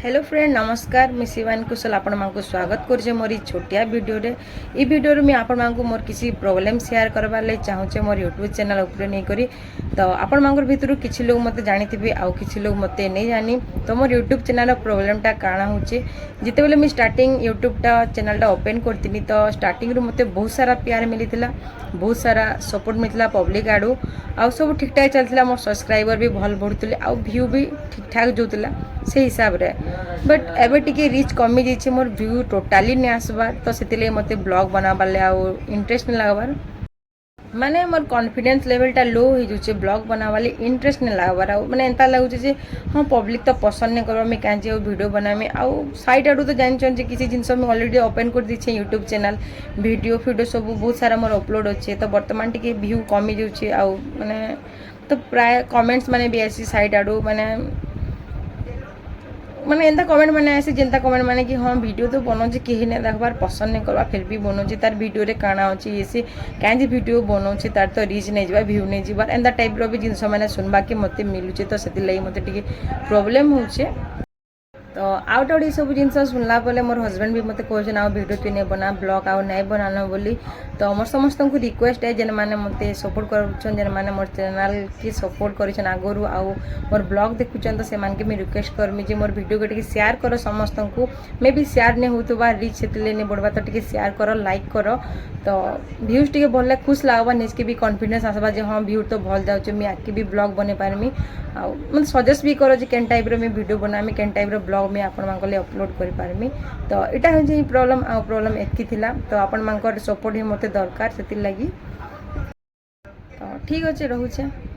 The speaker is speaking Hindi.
हेलो फ्रेंड नमस्कार मैं शिवानी कुशल आपण मानक स्वागत कर मोर छोटिया वीडियो रे ई वीडियो मैं आपण मानक मोर किसी प्रॉब्लम शेयर करबार ले चाहूचे मोर यूट्यूब चैनल ऊपर नहीं करी तो आपण मानकर भितर किसी लोग मते जानिथिबे आउ किसी लोग मते नहीं जानी तो मोर यूट्यूब चैनल प्रॉब्लमटा काଣା होचे जिते बेले मैं स्टार्टिंग यूट्यूबटा चैनलटा ओपन करथिनी तो स्टार्टिंग रु मते बहुत सारा प्यार मिलिथिला बहुत सारा सपोर्ट मिलता पब्लिक आड़ू आउ सब ठीक ठाक चलता मोर सब्सक्राइबर भी भल बढ़ुले आउ व्यू भी ठीक ठाक जोला से हिसाब रे बट एबे टिके रीच कमी जाइए मोर व्यू टोटाली नहीं आसबार तो से मते ब्लॉग बनाबार आउ इंटरेस्ट नहीं लगबार माने मोर कॉन्फिडेंस लेवलटा लो हो जाए ब्लॉग बनावाले इंटरेस्ट नहीं लगबार माने एंता लगुचे जे हाँ पब्लिक तो पसंद नहीं करवा मैं कहीं वीडियो बनामी आउ साइड आड़ू तो जानछन जे किसी जिनस मैं ऑलरेडी ओपन कर दीछे यूट्यूब चैनल वीडियो सब बहुत सारा मोर अपलोड अच्छे तो बर्तमान टिके व्यू कमी जाऊे आउ माने तो प्राय कमेंट्स माने भी आसी साइड आड़ू माने माने एंता कमेंट माने ऐसे जिंता कमेंट माने कि हाँ वीडियो तो बनाऊे कहीं नहीं देखबार पसंद नहीं करवा फिर भी बनाऊे तार वीडियो रे काଣା अच्छे ये से कहीं वीडियो बनाऊे तार तो रीच नहीं जावा व्यू नहीं जाबार एंता टाइप रो भी जिनस मैंने सुनबा के मते मिलुचे तो से लगी मते टिके प्रॉब्लम होचे तो आउट आउट ये सब जिनस सुनला बोले मोर हस्बैंड भी मते कहछन आ वीडियो तु नहीं बना ब्लॉग आ नहीं बनाना बोली तो मोर समस्त को रिक्वेस्ट है जेन माने मते सपोर्ट करछन जेन माने मोर चैनल की सपोर्ट करछन आगरु आ मोर ब्लॉग देखुछन तो से मान के मैं रिक्वेस्ट करमी जे मोर वीडियो को टिके शेयर करो समस्त को मे भी शेयर नहीं होतबा रीच सेतले नहीं बढ़वा तो टिके शेयर करो लाइक करो तो व्यूज टिके भले खुश लागबा निज के भी कॉन्फिडेंस आसबा जे हां व्यू तो भल जाउचे मैं आके भी ब्लॉग बने पारमी आ मतलब सजेस्ट भी करो जे केन टाइप रो मैं वीडियो बनामी केन टाइप रो ब्लॉग मैं आपण मानक ले अपलोड करि पारमी तो एटा हो जे प्रॉब्लम एतकी थिला तो आपण मानकर सपोर्ट ही मते दरकार सेति लागि तो ठीक अछि रहूचे।